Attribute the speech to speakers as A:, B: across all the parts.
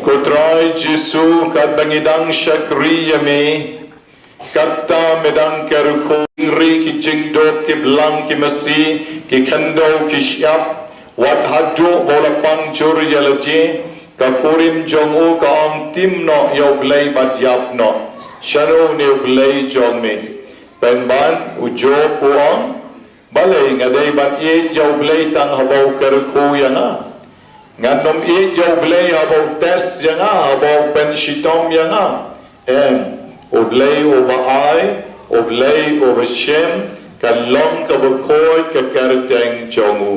A: Kutrai Jesu kat bangidang syakriyami kata medang keruko ri ki jingdok ki blang ki masi ki khandau ki syap wat hadu bola pangjur yalaje ka kurim jongu ka am tim no yau blai bat yap no sharo ne blai jong me pen ban ujo puang balai ngadai bat ye yau blai tang habau keruko yana nganom e jau blei abau tes yanga abau pen shitom yanga oblei over ai oblei over shem kalom ka bakoi ka karteng jongu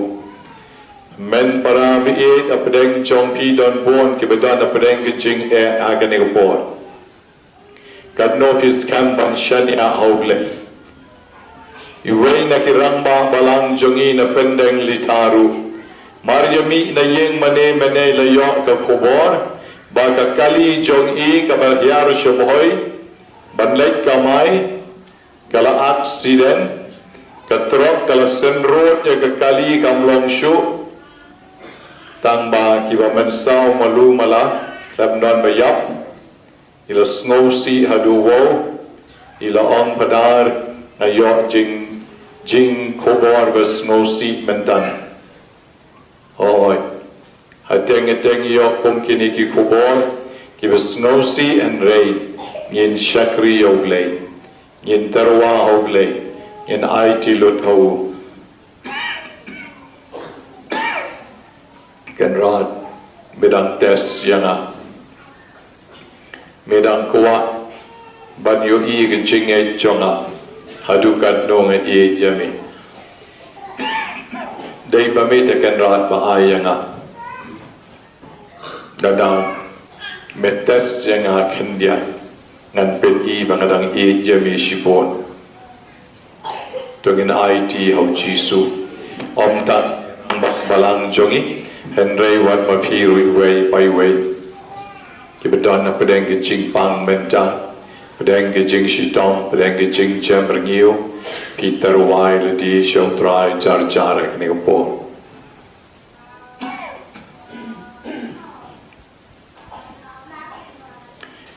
A: men para bi e apdeng jompi don bon ke bedan apdeng ke jing e agane ko por kad notice kan ban shania augle iwei na kiramba balang jongi na pendeng litaru Maryami na yeng mane layo ka kubor ba ka kali jong i ka bahyar shoboy banlek kamay kala accident ka trok kala senrot ya ka kali kamlong shu tangba ki ba mansaw malu mala labnon bayap ila snowsi haduwo ila on padar ayo jing kubor ba snowsi mentan Hoy, hateng yo kum kini ki kubor, ki besnosi and rain, yin shakri yoglay, yin tarwa hoglay, yin IT lut ho. Kenrad, medang tes yana, medang kuat, banyo i kencing e jonga, hadukan nong e jami. Dei bamite kenrat ba ayanga dadang metes yanga kendia ngan pen i bangadang e jami shipon tungin IT hau jisu om tan bas balang jongi Henry wat ma phi rui wei pai wei ki bedon na pedeng ke jing pang menta pedeng ke jing shitong pedeng ke jing chem rengiu Peter wai le di shong trai jar jar ni po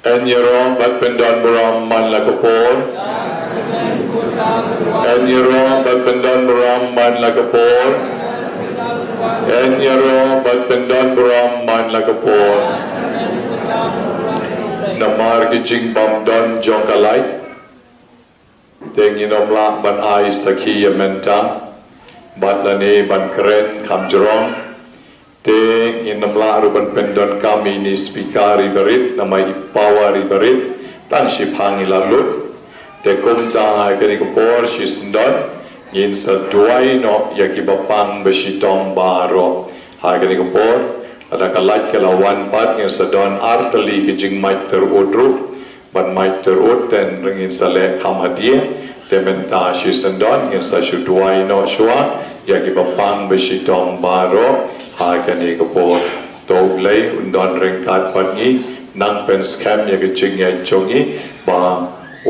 A: En Yerom bat pendon beram man la kapor. En Yerom bat pendon beram man la kapor. En Yerom bat pendon beram man la kapor. Namar ki jing bam don jokalai. Teng inom la ban ai sakhi menta. Bat la ne ban keren kam jerong. Teng inom la ruban pendon kami ni spikari berit namai power berit tan si pangi lalut te kum cha kani ko por si sindon yin sa duai no yaki bapang besitong baro ha kani ko por ada kalat kalawan pat yin sa don artali ki jing mai ter udru ban mai ter ut ten ringin sa le kamadia te menta si sindon yin sa si duai no shwa yaki bapang besitong baro ha kani ko por to lei undon ringkat pat ni nang pen scam ya ke jing ya chongi ba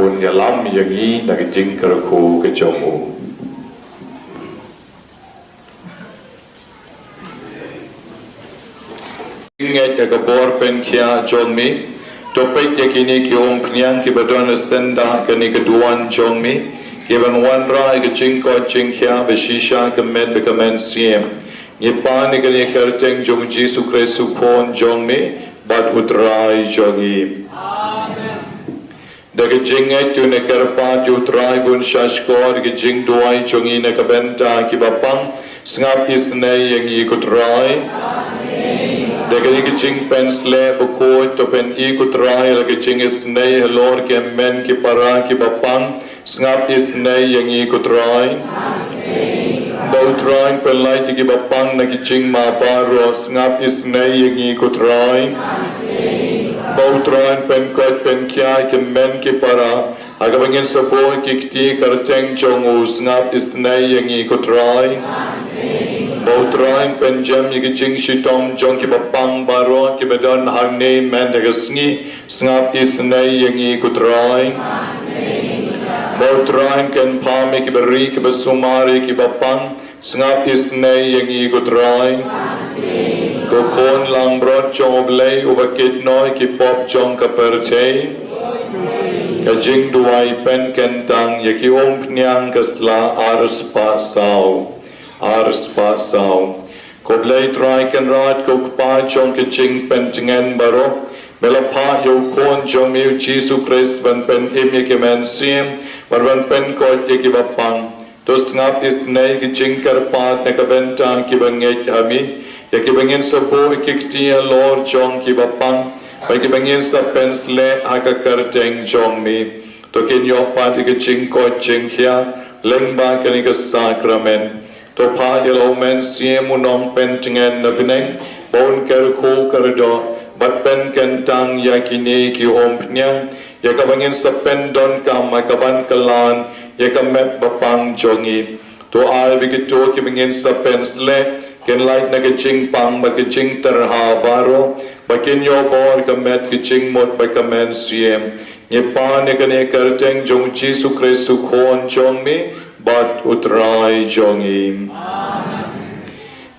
A: un ya lam ya ngi na ke jing kar ko ke chomu jing ya ke bor pen kya chongmi topik ya kini ki om pnyang ki badon stenda ke ni ke duan chongmi given one ra ke jing ko jing kya be shisha ke med be kamen siem ni pa ni ke ni kerteng jong Jesu Christ kon chongmi bat utrai jogi amen daga jingai tu ne karpa tu utrai bun shashkor ge jing duai jongi ne kabenta ki bapang sngap isne yang i kutrai daga ge jing pensle buko to pen i kutrai daga jing isne lor ke men ki para ki bapang sngap isne yang i kutrai Bautrai pelai ki bapang na ki jing ma baro sngap isne yang i kutrai Bautrai pen kot pen kya ki men ki para aga bangin sabo ki kti karteng chongu sngap isne yang i kutrai Bautrai pen jam ki jing shitong jong ki bapang baro ki bedon hangne men daga sngi sngap isne yang i kutrai Bautrai ken pami ki beri ki basumari ki bapang sngap isne yang i kutrai Kokon lang brot chong oblay ubakit noy ki pop chong kaperte Kajing duai pen kentang yaki om pnyang kasla ars pa sao Koblay try ken rat kokpa chong kaching pen cingen baro Melapa yo kon chong miu Jesu Christ ban pen im yaki men siem Barban pen kot yaki bapang Tos ngap isnay ki ching karpat na kabentang ki bangay kami Yaki bangin sa po ikiktiya Lord Jong ki bapang Bagi bangin sa pensle hakakarteng Jong mi Tokin yo pati ki ching ko ching kya Lengba kani ka sakramen To pa yalaw men siye munong pentingen na bineng Bon kerko kardo Bat pen kentang yakini ki ompnyang Yaka bangin sa pendon ka makaban kalan Yaka met bapang jongi To ay bigito ki bangin sa pensle Ken light na kaching pang ba kaching terha baro bakin yo bor kamet kaching mot ba kamen siem nye pa ne kane karteng jong Jesu Christ kon jong mi bat utrai jong im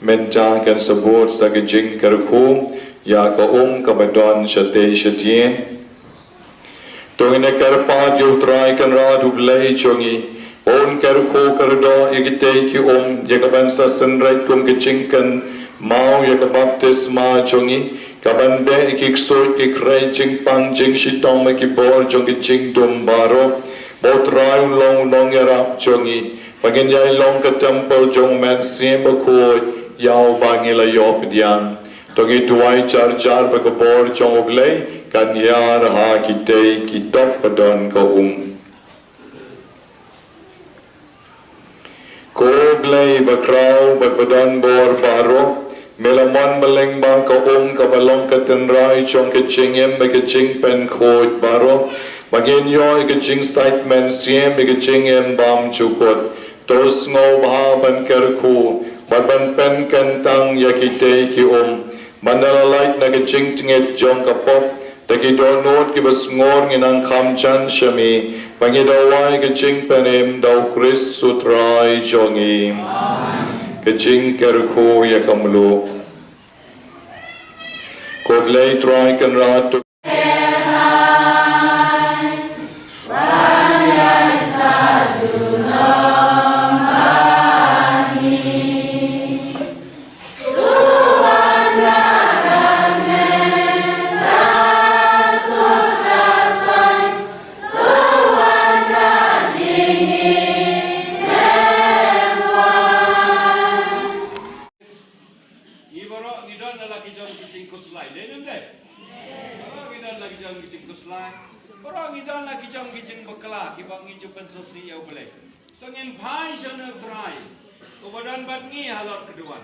A: menta kan sabot sa kaching karku ya ka ka badon shate shatien to ine karpa jo utrai kan ra dublai jong i On karko kardo yagite ki yagaban sa sunray kum kachingkan mau yagabaptis ma chongi kaban be ikiksor kikray jing pang jing shitong makibor jong jing dumbaro bot rai long yarap chongi paginyay long ka temple jong men sim bakoy yaw bangila yop diyan togi tuwai char bagabor jong oglay kanyar ha kitay kitop padon ka Koglay bakraw bagbadon bor baro melaman baleng ba ka ka balong ka tenrai chong ka chingem ba ka ching pen khoj baro bagin yo ka ching site men siem ba ka chingem bam chukot tos ngo ba ban ker khu ban pen kan tang yakite ki mandalalait na kicing tinget jong kapop taki donot ki basngor nginang kamchan shami pangidawai kicing penem daw Chris sutrai jongi kicing kerko yakamlu kodlay try kan ratu
B: Tengin pai sana try. Kebadan batngi halot kedua.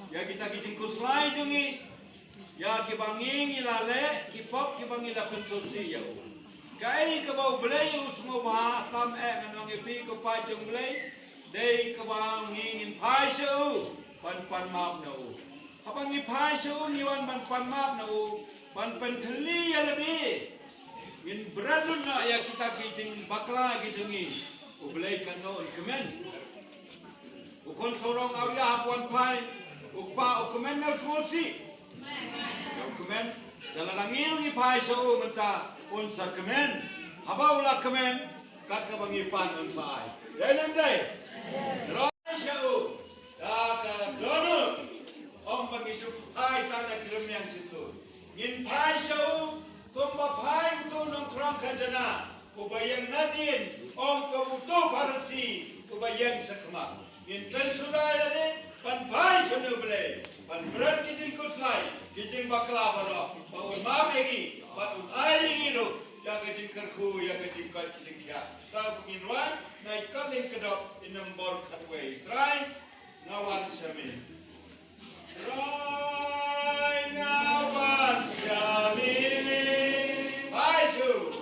B: Ya kita kijing kuslai jungi. Ya kibangi ngilale, kipop kibangi la konsosi ya. Kai ke bau belai usmo ba tam nganong epi ke pajung belai. Dei kebangi ngin pai su pan map no. Abangi pai su niwan pan map no. Pan penteli ya lebih. Ngin beralun na ya kita kijing bakla kijungi. Ubelai kano ikemen, ukon sorong awya apuan pai, ukpa ukemen na fosi, ukemen jalan angin ngi pai so menta unsa kemen, haba ulah kemen kat kabangi pan unsai, denem deh, rai so, dak dono, bangi so pai tanah kirim yang situ, ngin pai so, tomba pai itu nongkrong kajana. Kubayang natin kebutuh parasi kubayang sakma. Inten sudah ada panpai sana boleh. Pan berat kijing kuslai, kijing bakla baru. Bangun magi, bangun air hidup. Ya kijing kerku, ya kijing kat kijing kia. Tahu penginwan naik kaling kedok di nombor katway. Try ngawan sami. Try ngawan sami. Baju.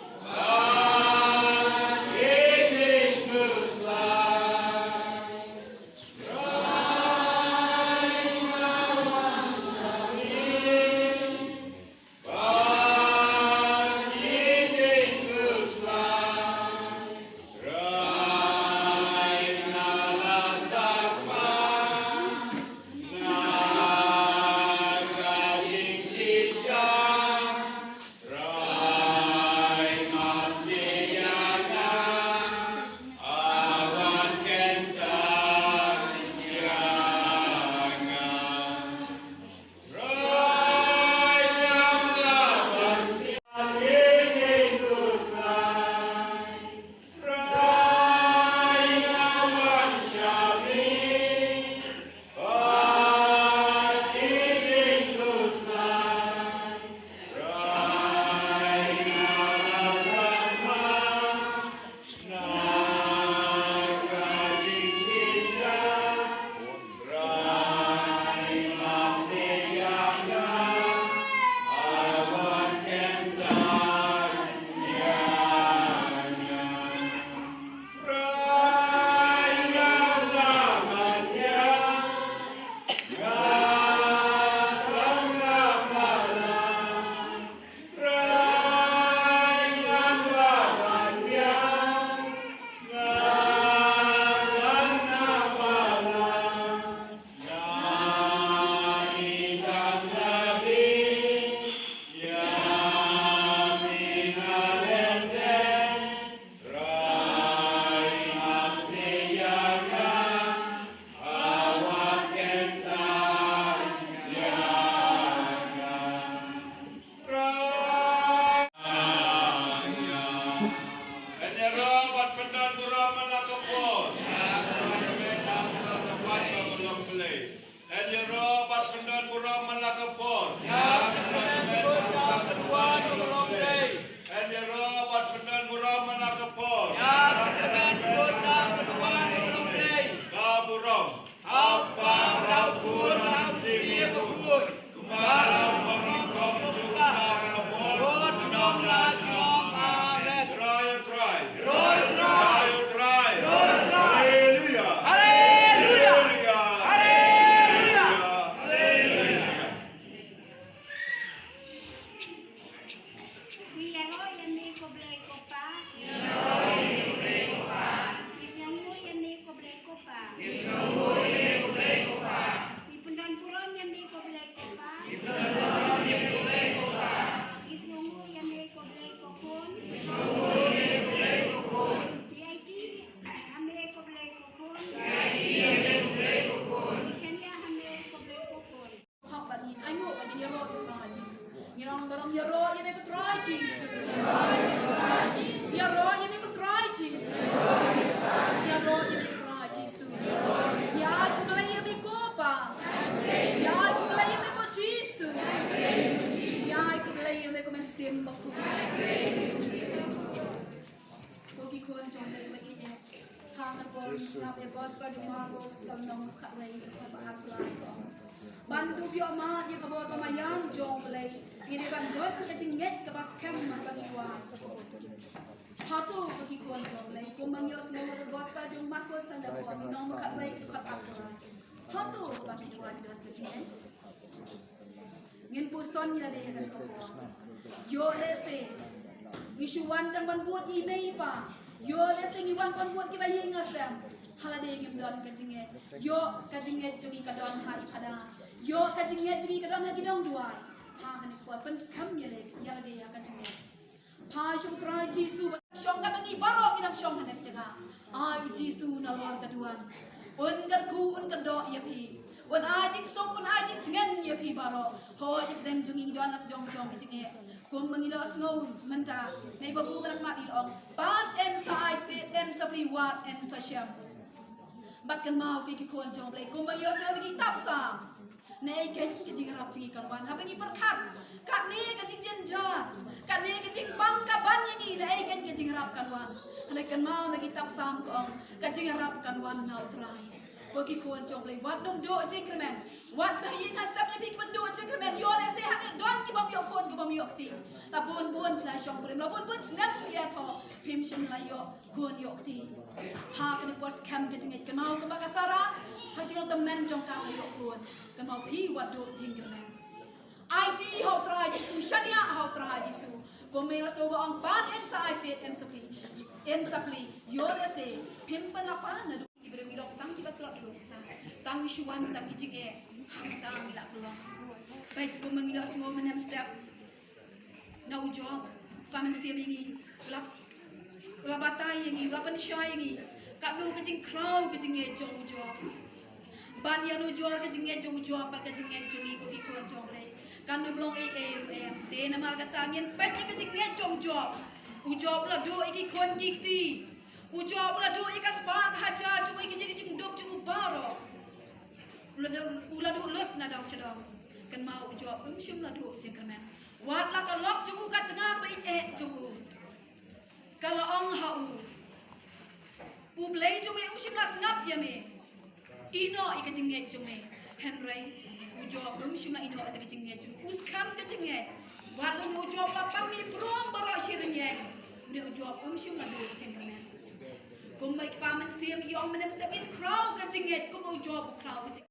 C: Jesus. Ya roh yang ikut try Jesus. Ya roh yang ikut try Jesus. Ya aku beli yang ikut apa? Ya aku beli yang ikut Jesus. Ya aku beli yang ikut menstim baku. Bagi kuan jom lagi bagi dia. Hangat bos, nabi bos pada marbos kalau nong kat lagi apa apa. Bandu biar mat dia kabur pemayang jom lagi. Ini kan buat kecingget ke pas kem bagi kuan. Hatu bagi kuan jom lagi. Kumang yo semua bos pada marbos tanda kuan nong kat lagi kat apa. Hatu bagi kuan dengan kecingget. Ngin puson ni ada yang kan. Yo lese. Isuan dan buat email pa. Yo lese ngiwan buat kita yang ngasam. Halade yang don kajinget. Yo kajinget jungi kadon hari pada. Yo kajinget jungi kadon hari dong dua. Ha hani kuat pen skam ya le. Ya lade ya kajinget. Pa syong trai Jisu. Syong kan ngi barok kita syong hanek jaga. Ai Jisu na luar kaduan. Un karku un kado ya pi. Un ajik sok un ajik dengan ya pi barok. Ho ip den jungi don nak jong kajinget. Kung mangilos ngôn menta nay babu kanak matilong pan en sa ite en sa priwat en sa syam bakkan mau ki kon jong play kung mangilos ngôn ki tap sam nay ken ki jing rap jing karwan ha pengi perkat kat ni ka jing jenja kat ni ka jing bang ka ban ni nay ken ki jing rap karwan nay kan mau na ki tap sam ko ka jing rap karwan now try bagi kon jong play wat dom do jing kremen wat bayi kasap ni pik mendo jing kremen yo le se han don ki bam yo kon ki bam yo ti la bon pla syong prim la bon snap ya tho pim shin la yo kon yo ti ha kan kuas kam ke jing ke mau ke bakasara ha jing temen jong ka yo kon ke mau pi wat do jing kremen IT how try Jisu shania how try Jisu ko me la so ong ban en sa IT en sapli yo le se pim pa na pa na ibre mi lok tang ki ba trot lo tang isuan tang jing tang mi la lo baik ko mengilo semua menem step na ujong paman siam ini ulap batai ini ulapan syai ini kat lu kejing crow kejing ejong ujong ban yang ujong kejing ejong ujong pak kejing ejong ini kok ikut jong le kan lu belum de nama kata angin pet kejing ejong ujong la do iki kon dikti ujong la do ikas pak haja cuma iki kejing dok cuma baro ula do lut na dong cedong kan mau ujong syum la do jengkermen wat la kalok jugu kat tengah bai jugu kalau ong hau u blai jugu usim la ngap ya me ino ikajinge jume henry ujo usim la ino ikajinge jugu uskam kajinge wat lo ujo la pami prom baro shirnye udah ujo usim la do jengkermen kum baik paman siam yong menem stepin crow kajinge kum ujo crow kajinge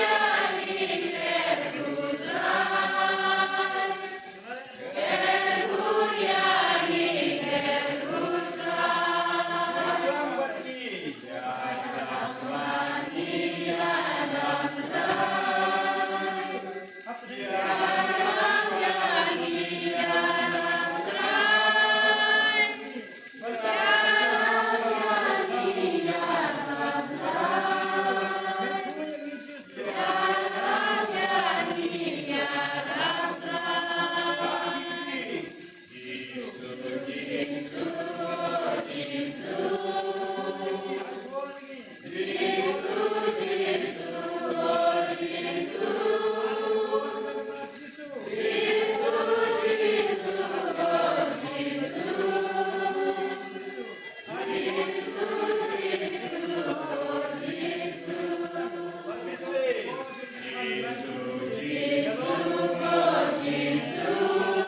C: Hallelujah.